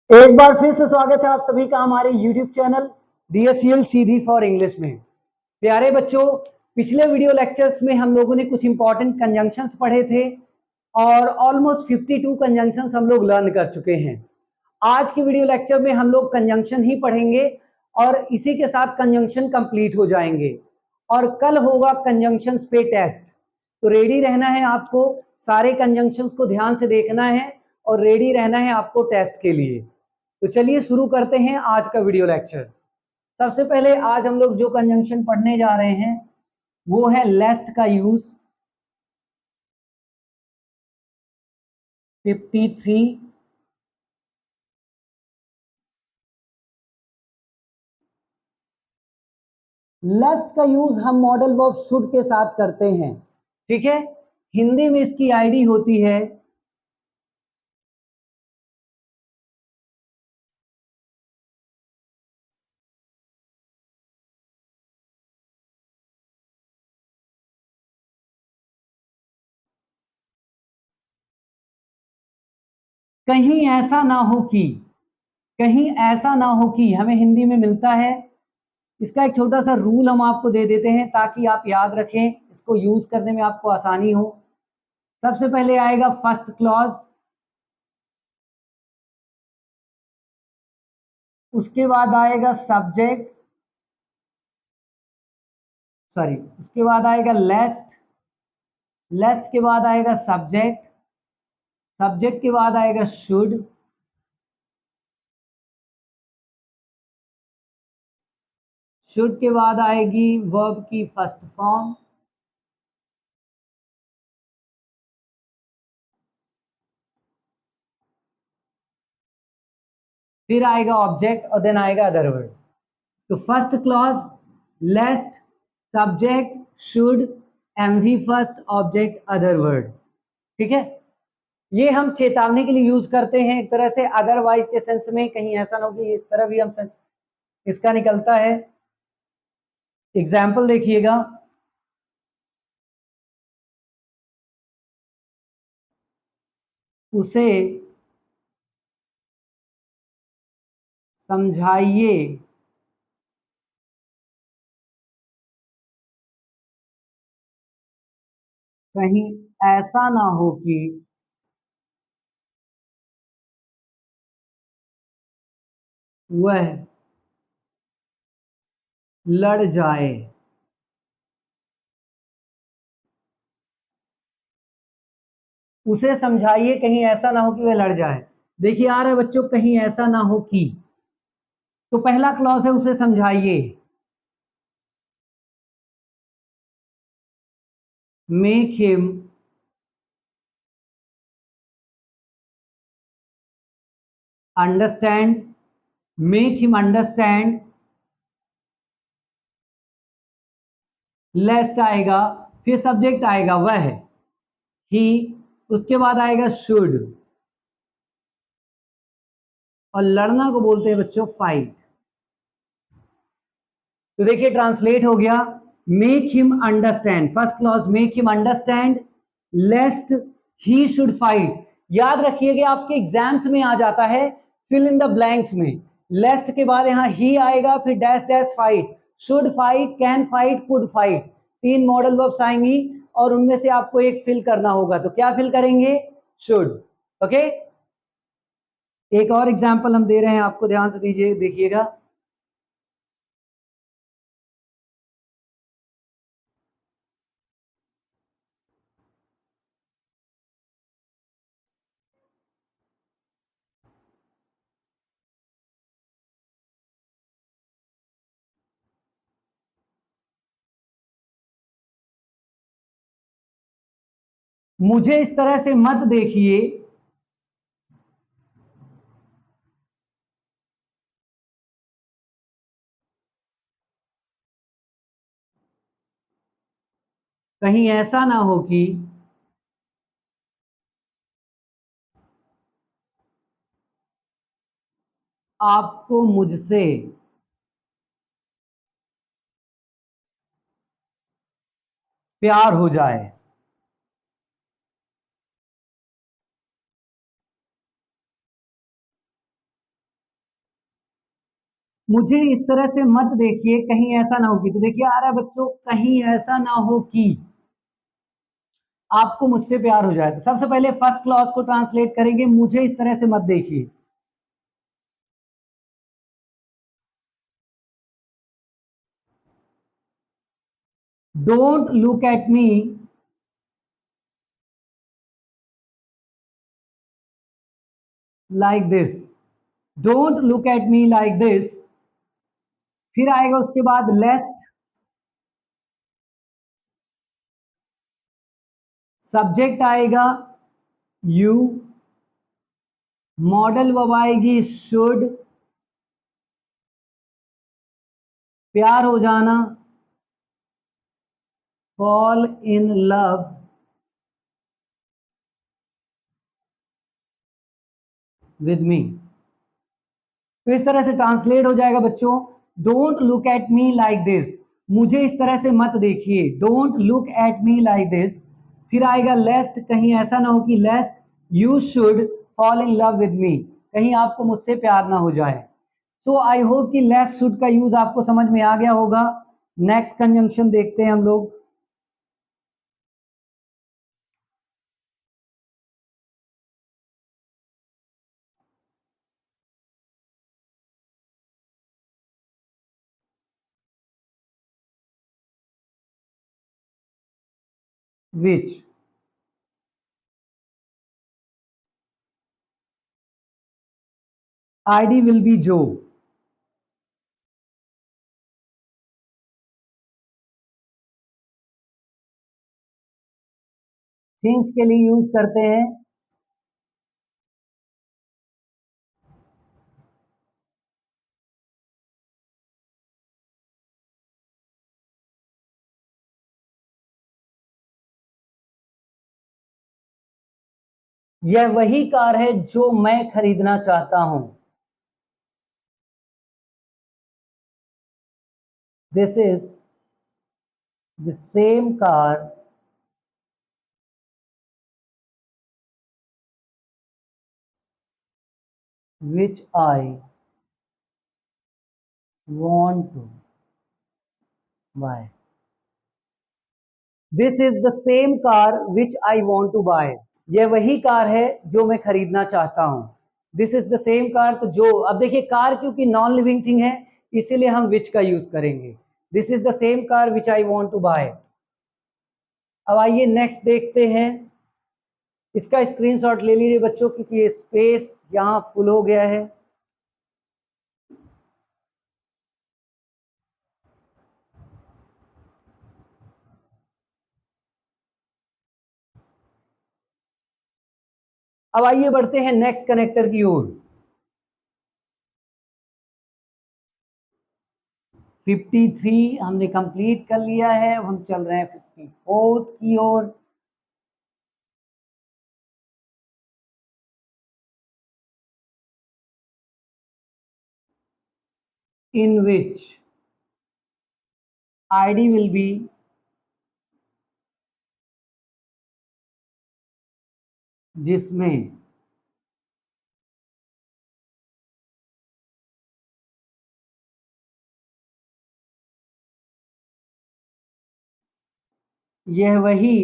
एक बार फिर से स्वागत है आप सभी का हमारे YouTube channel DSCL Sidhi for English में। प्यारे बच्चों, पिछले वीडियो लेक्चर्स में हम लोगों ने कुछ इंपॉर्टेंट कंजंक्शंस पढ़े थे और ऑलमोस्ट 52 कंजंक्शंस हम लोग लर्न कर चुके हैं। आज की वीडियो लेक्चर में हम लोग कंजंक्शन ही पढ़ेंगे और इसी के साथ कंजंक्शन कंप्लीट हो जाएंगे और कल होगा कंजंक्शंस पे टेस्ट। तो रेडी रहना है आपको, सारे कंजंक्शंस को ध्यान से देखना है और रेडी रहना है आपको टेस्ट के लिए। तो चलिए शुरू करते हैं आज का वीडियो लेक्चर। सबसे पहले आज हम लोग जो कंजंक्शन पढ़ने जा रहे हैं वो है लेस्ट का यूज। 53 लेस्ट का यूज हम मॉडल वर्ब शुड के साथ करते हैं, ठीक है। हिंदी में इसकी आईडी होती है कहीं ऐसा ना हो कि। कहीं ऐसा ना हो कि हमें हिंदी में मिलता है। इसका एक छोटा सा रूल हम आपको दे देते हैं ताकि आप याद रखें, इसको यूज करने में आपको आसानी हो। सबसे पहले आएगा फर्स्ट क्लॉज, उसके बाद आएगा सब्जेक्ट, सॉरी उसके बाद आएगा लेस्ट, लेस्ट के बाद आएगा सब्जेक्ट, सब्जेक्ट के बाद आएगा शुड, शुड के बाद आएगी वर्ब की फर्स्ट फॉर्म, फिर आएगा ऑब्जेक्ट और देन आएगा अदर वर्ड। तो first clause, lest, subject, should, MV first, object, other word, ठीक है। ये हम चेतावनी के लिए यूज करते हैं एक तरह से, अदरवाइज के सेंस में कहीं ऐसा ना हो कि इस तरह भी हम सेंस इसका निकलता है। एग्जाम्पल देखिएगा, उसे समझाइए कहीं ऐसा ना हो कि वह लड़ जाए। उसे समझाइए कहीं ऐसा ना हो कि वह लड़ जाए। देखिए आ रहा है बच्चों, कहीं ऐसा ना हो कि, तो पहला क्लॉज है उसे समझाइए, make him understand, make him understand, lest आएगा, फिर सब्जेक्ट आएगा वह, ही, उसके बाद आएगा शुड, और लड़ना को बोलते हैं बच्चों फाइट। तो देखिए ट्रांसलेट हो गया, make him understand, first clause make him understand, lest he should fight. याद रखिएगा आपके एग्जाम्स में आ जाता है फिल इन द ब्लैंक्स में, लेस्ट के बाद यहां ही आएगा, फिर dash dash fight, should fight, can fight, could fight, तीन मॉडल वर्ब्स आएंगी और उनमें से आपको एक फिल करना होगा। तो क्या फिल करेंगे? शुड। ओके, एक और एग्जाम्पल हम दे रहे हैं आपको, ध्यान से दीजिए देखिएगा। मुझे इस तरह से मत देखिए, कहीं ऐसा ना हो कि आपको मुझसे प्यार हो जाए। मुझे इस तरह से मत देखिए कहीं ऐसा ना हो कि, तो देखिए आ रहा है बच्चों, कहीं ऐसा ना हो कि आपको मुझसे प्यार हो जाए। तो सबसे पहले फर्स्ट क्लॉज को ट्रांसलेट करेंगे, मुझे इस तरह से मत देखिए। Don't look at me like this, don't look at me like this. फिर आएगा उसके बाद लेस्ट, सब्जेक्ट आएगा यू, मॉडल वर्ब आएगी शुड, प्यार हो जाना fall in love with me. तो इस तरह से ट्रांसलेट हो जाएगा बच्चों, don't look at me like this, मुझे इस तरह से मत देखिए, don't look at me like this. फिर आएगा लेस्ट, कहीं ऐसा ना हो कि, लेस्ट you should fall in love with me, कहीं आपको मुझसे प्यार ना हो जाए। सो आई होप कि लेस्ट शुड का यूज आपको समझ में आ गया होगा। नेक्स्ट कंजंक्शन देखते हैं हम लोग। विच, आईडी विल बी जो, थिंग्स के लिए यूज करते हैं। यह वही कार है जो मैं खरीदना चाहता हूं। This is the same car which I want to buy. This is the same car which I want to buy. यह वही कार है जो मैं खरीदना चाहता हूं। This is the same car, तो जो, अब देखिए कार क्योंकि नॉन लिविंग थिंग है इसीलिए हम विच का यूज करेंगे। This is the same car which I want to buy. अब आइए नेक्स्ट देखते हैं। इसका स्क्रीनशॉट ले लीजिए बच्चों क्योंकि ये स्पेस यहां फुल हो गया है। अब आइए बढ़ते हैं नेक्स्ट कनेक्टर की ओर। 53 हमने कंप्लीट कर लिया है, अब हम चल रहे हैं 54 की ओर। इन विच आईडी विल बी जिसमें यह वही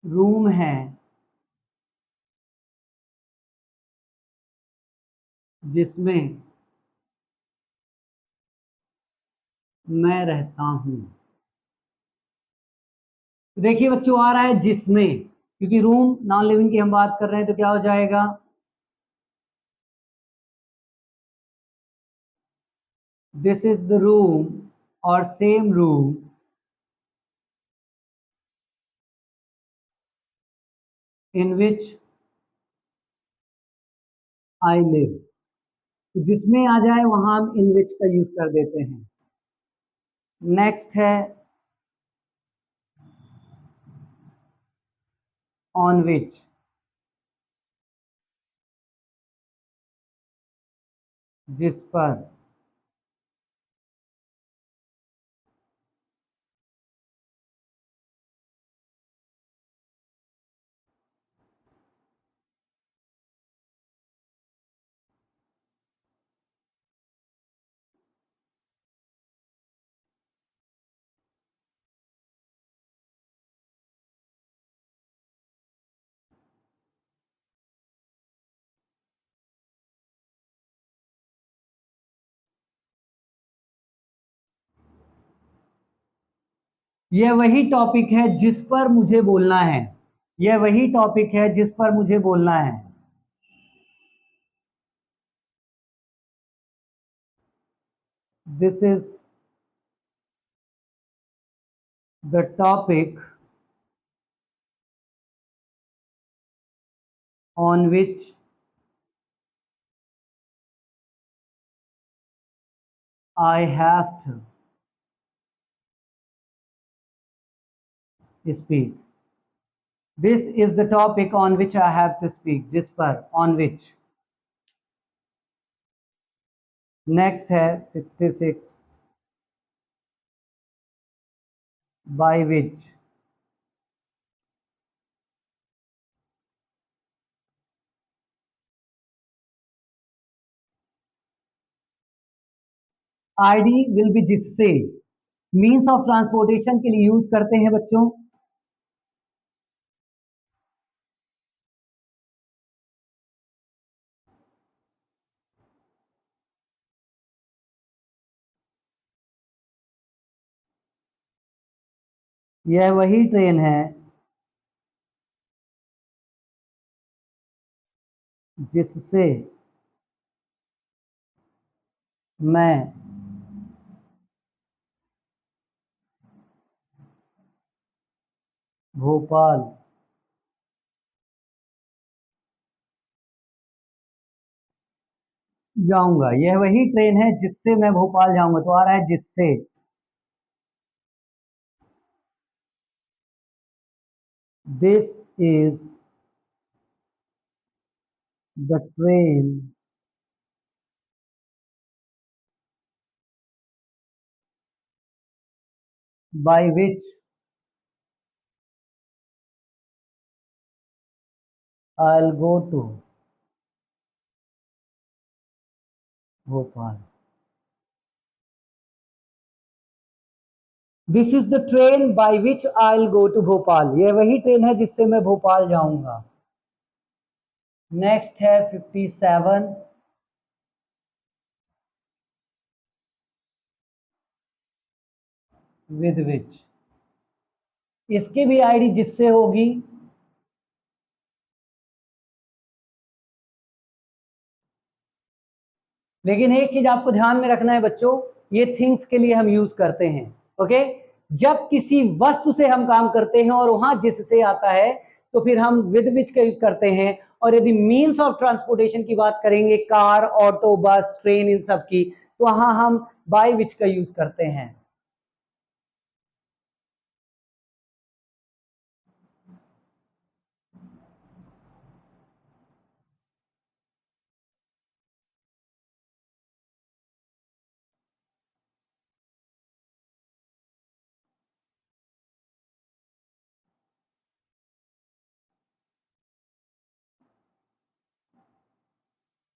रूम है जिसमें मैं रहता हूं। देखिए बच्चों आ रहा है जिसमें, क्योंकि रूम नॉन लिविंग की हम बात कर रहे हैं तो क्या हो जाएगा, दिस इज द रूम और same room in which I live. तो जिसमें आ जाए वहां हम इन विच का यूज कर देते हैं। नेक्स्ट है ऑन विच, जिस पर। यह वही टॉपिक है जिस पर मुझे बोलना है, यह वही टॉपिक है जिस पर मुझे बोलना है। This is the topic on which I have to speak. This is the topic on which I have to speak, जिस पर, ऑन विच। नेक्स्ट है 56, बाय विच। आईडी विल बी जिससे, मीन्स ऑफ ट्रांसपोर्टेशन के लिए यूज करते हैं बच्चों। यह वही ट्रेन है जिससे मैं भोपाल जाऊंगा। यह वही ट्रेन है जिससे मैं भोपाल जाऊंगा, तो आ रहा है जिससे। This is the train by which I will go to Bhopal. This is the train by which I will go to Bhopal. यह वही ट्रेन है जिससे मैं भोपाल जाऊंगा। नेक्स्ट है 57, विद विच। इसकी भी आईडी जिससे होगी। लेकिन एक चीज आपको ध्यान में रखना है बच्चों, ये थिंग्स के लिए हम यूज करते हैं। ओके, जब किसी वस्तु से हम काम करते हैं और वहां जिससे आता है तो फिर हम विद विच का यूज करते हैं। और यदि मीन्स ऑफ ट्रांसपोर्टेशन की बात करेंगे, कार, ऑटो, बस, ट्रेन, इन सब की, तो वहां हम बाय विच का यूज करते हैं।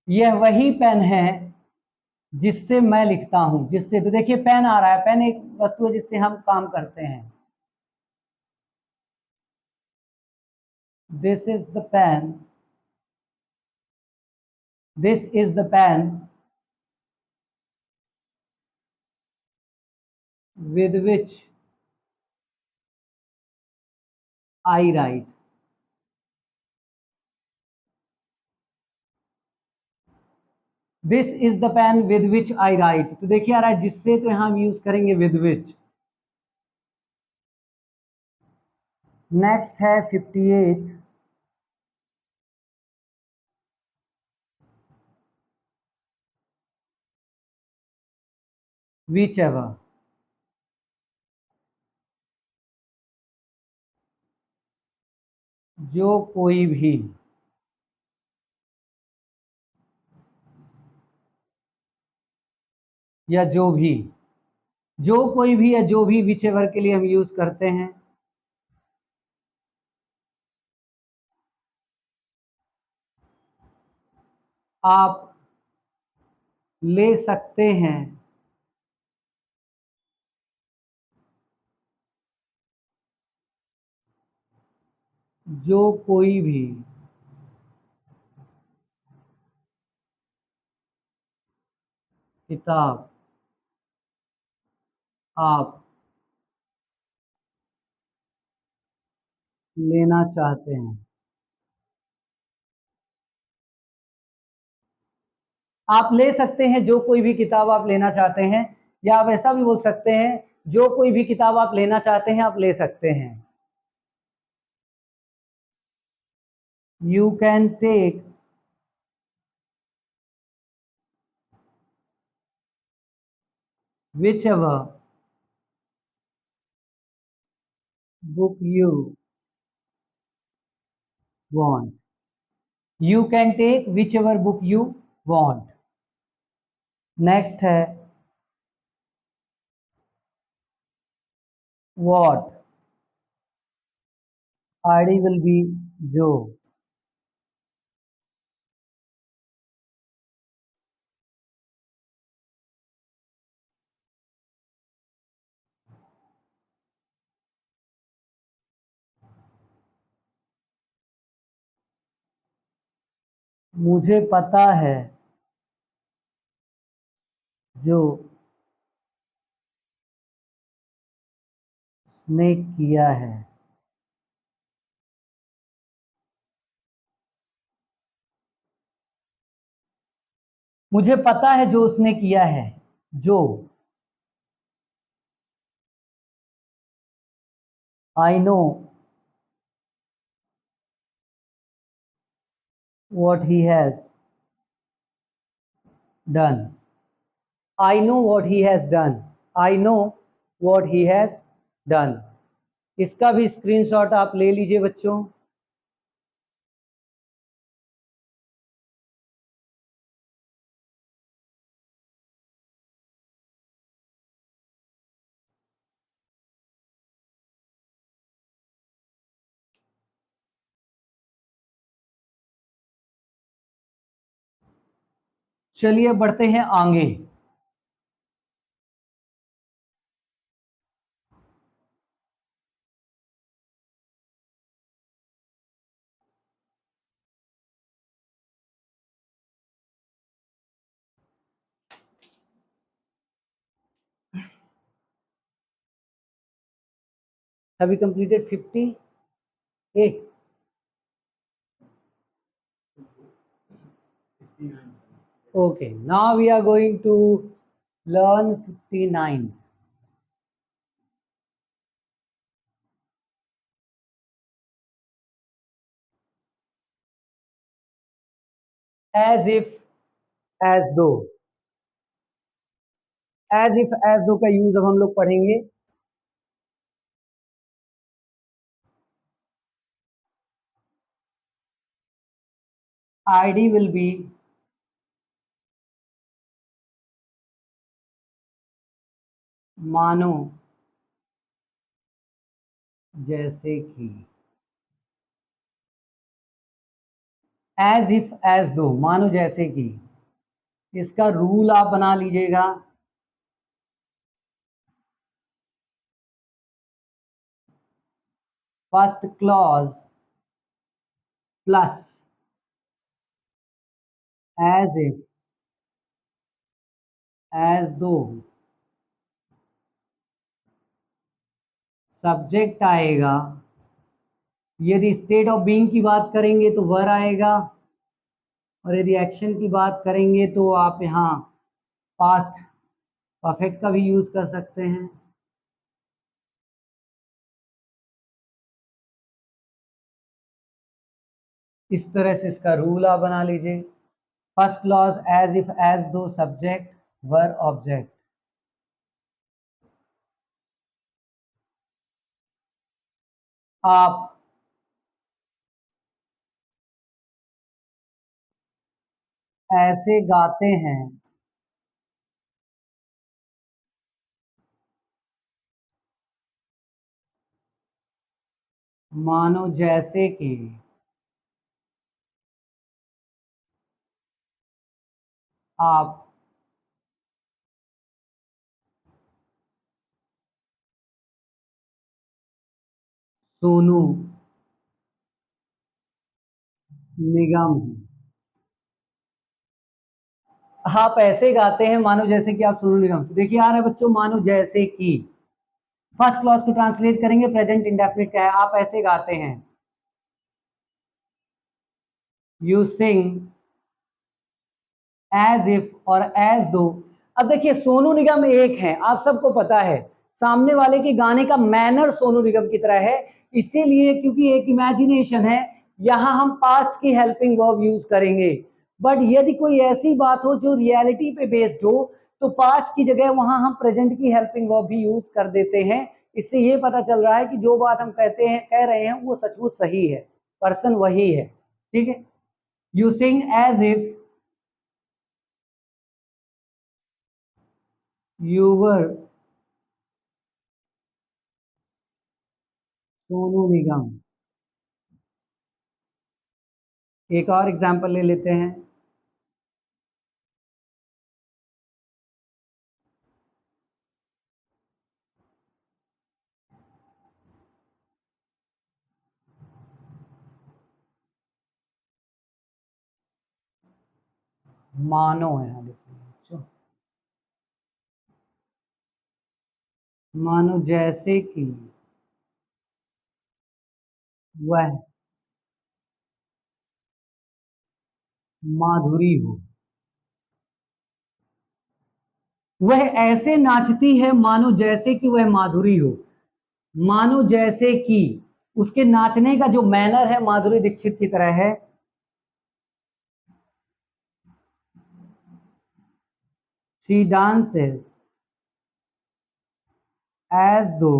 यह वही पेन है जिससे मैं लिखता हूं, जिससे, तो देखिए पेन आ रहा है, पेन एक वस्तु है जिससे हम काम करते हैं। This is the pen, this is the pen with which I write। This is the pen with which I write. तो देखिए आ रहा है जिससे, तो यहां हम यूज करेंगे विद विच। नेक्स्ट है 58, विच एवर। जो कोई भी, या जो भी, जो कोई भी या जो भी, विच एवर के लिए हम यूज करते हैं। आप ले सकते हैं, जो कोई भी किताब आप लेना चाहते हैं। आप ले सकते हैं जो कोई भी किताब आप लेना चाहते हैं, या आप ऐसा भी बोल सकते हैं जो कोई भी किताब आप लेना चाहते हैं आप ले सकते हैं। You can take whichever book you want. You can take whichever book you want. Next है वॉट। आरडी विल बी जो। मुझे पता है जो उसने किया है। मुझे पता है जो उसने किया है। जो। I know what he has done. I know what he has done. I know what he has done. इसका भी स्क्रीनशॉट आप ले लीजिए बच्चों। चलिए बढ़ते हैं आगे। Have you completed 58? Okay, now we are going to learn 59. As if, as though. As if, as though का यूज अब हम लोग पढ़ेंगे। आईडी विल बी मानो जैसे कि। एज इफ एज दो, मानो जैसे कि। इसका रूल आप बना लीजिएगा। First clause plus as if as though, subject आएगा। यदि स्टेट ऑफ बीइंग की बात करेंगे तो वर आएगा, और यदि एक्शन की बात करेंगे तो आप यहाँ पास्ट परफेक्ट का भी यूज कर सकते हैं। इस तरह से इसका रूल आप बना लीजिए। First clause as if as though, subject verb object. आप ऐसे गाते हैं मानो जैसे कि आप सोनू निगम। आप ऐसे गाते हैं मानो जैसे कि आप सोनू निगम। देखिए आ रहा है बच्चों, मानो जैसे कि। फर्स्ट क्लॉज को ट्रांसलेट करेंगे, प्रेजेंट इंडेफिनिट क्या है, आप ऐसे गाते हैं। यू सिंग एज इफ और एज दो। अब देखिए सोनू निगम एक है, आप सबको पता है, सामने वाले के गाने का मैनर सोनू निगम की तरह है, इसीलिए क्योंकि एक इमेजिनेशन है, यहां हम पास्ट की हेल्पिंग वर्ब यूज करेंगे। बट यदि कोई ऐसी बात हो जो रियलिटी पे बेस्ड हो, तो पास्ट की जगह वहां हम प्रेजेंट की हेल्पिंग वर्ब भी यूज कर देते हैं। इससे ये पता चल रहा है कि जो बात हम कह रहे हैं वो सचमुच सही है, पर्सन वही है। ठीक है, you sing as if you were Sonu Nigam. एक और एग्जांपल ले लेते हैं। मानो है, हाँ देखिए, मानो जैसे कि वह माधुरी हो, वह ऐसे नाचती है मानो जैसे कि वह माधुरी हो। मानो जैसे कि उसके नाचने का जो मैनर है माधुरी दीक्षित की तरह है। शी डांसेस एज दो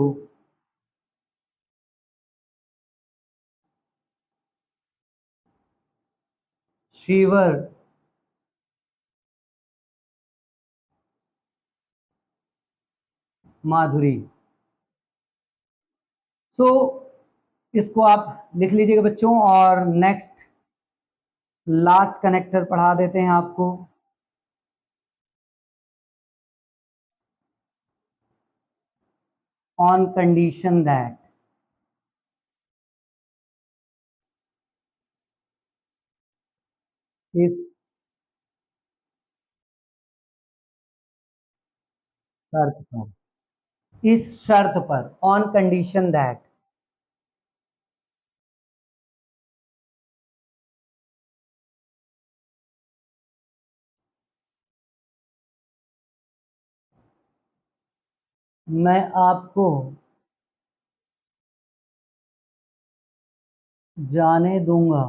शीवर माधुरी। सो इसको आप लिख लीजिएगा बच्चों, और नेक्स्ट लास्ट कनेक्टर पढ़ा देते हैं आपको। ऑन कंडीशन दैट इस शर्त पर, इस शर्त पर, ऑन कंडीशन दैट। मैं आपको जाने दूंगा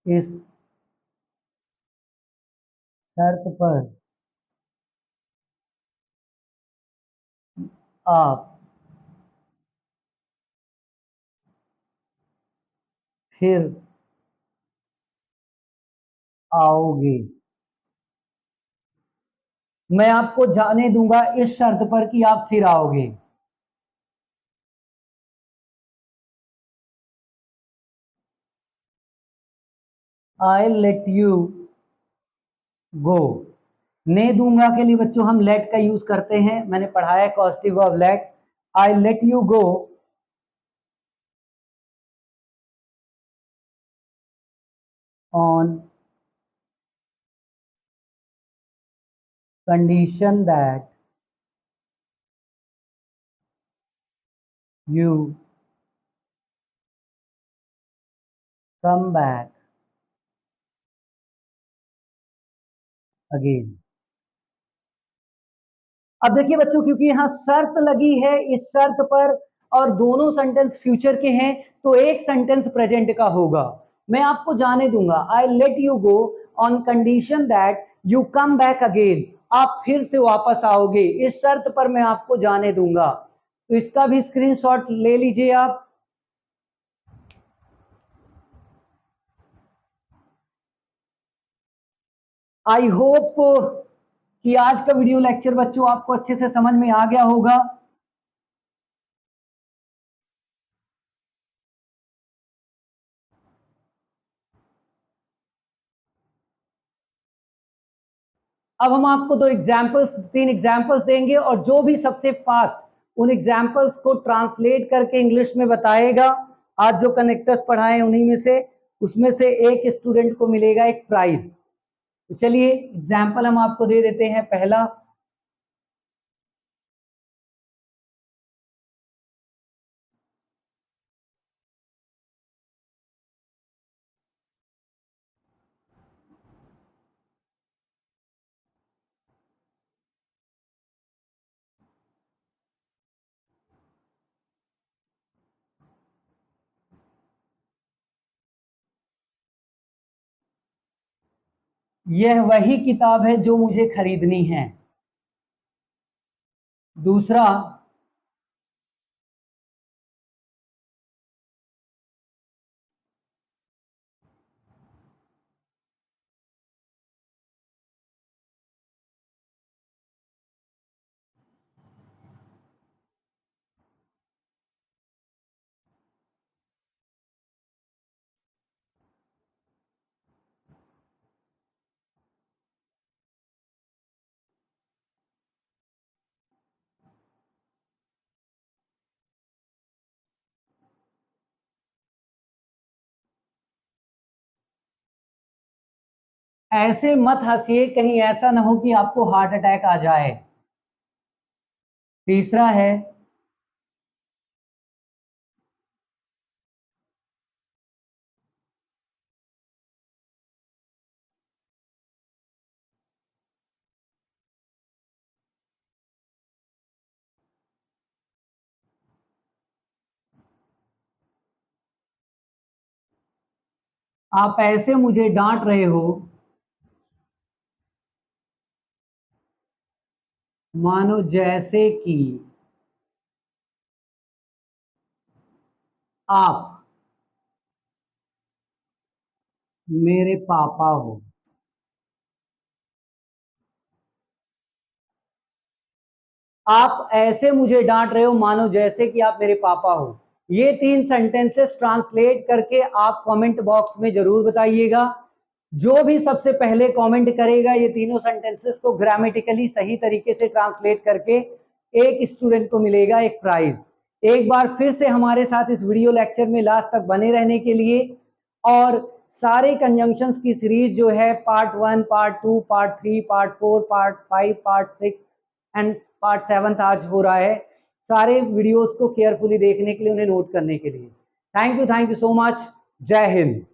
इस शर्त पर आप फिर आओगे। मैं आपको जाने दूंगा इस शर्त पर कि आप फिर आओगे। आई लेट यू गो। ने दूंगा के लिए बच्चों हम लेट का यूज करते हैं, मैंने पढ़ाया causative verb let. I let you go on condition that you come back again. अब देखिए बच्चों, क्योंकि यहां शर्त लगी है इस शर्त पर, और दोनों सेंटेंस फ्यूचर के हैं, तो एक सेंटेंस प्रेजेंट का होगा। मैं आपको जाने दूंगा, आई let you go on condition that you come back again. आप फिर से वापस आओगे, इस शर्त पर मैं आपको जाने दूंगा। तो इसका भी स्क्रीनशॉट ले लीजिए आप। आई होप कि आज का वीडियो लेक्चर बच्चों आपको अच्छे से समझ में आ गया होगा। अब हम आपको तीन एग्जाम्पल्स देंगे, और जो भी सबसे फास्ट उन एग्जाम्पल्स को ट्रांसलेट करके इंग्लिश में बताएगा, आज जो कनेक्टर्स पढ़ाए उन्हीं में से, उसमें से एक स्टूडेंट को मिलेगा एक प्राइज। तो चलिए एग्जाम्पल हम आपको दे देते हैं। पहला, यह वही किताब है जो मुझे खरीदनी है। दूसरा, ऐसे मत हंसिए, कहीं ऐसा ना हो कि आपको हार्ट अटैक आ जाए। तीसरा है, आप ऐसे मुझे डांट रहे हो मानो जैसे कि आप मेरे पापा हो। आप ऐसे मुझे डांट रहे हो मानो जैसे कि आप मेरे पापा हो। ये 3 सेंटेंसेस ट्रांसलेट करके आप कमेंट बॉक्स में जरूर बताइएगा। जो भी सबसे पहले कमेंट करेगा ये तीनों सेंटेंसेस को ग्रामेटिकली सही तरीके से ट्रांसलेट करके, एक स्टूडेंट को मिलेगा एक प्राइज। एक बार फिर से हमारे साथ इस वीडियो लेक्चर में लास्ट तक बने रहने के लिए, और सारे कंजंक्शंस की सीरीज जो है part 1, part 2, part 3, part 4, part 5, part 6 and part 7 आज हो रहा है। सारे वीडियोस को केयरफुली देखने के लिए, उन्हें नोट करने के लिए थैंक यू सो मच। जय हिंद।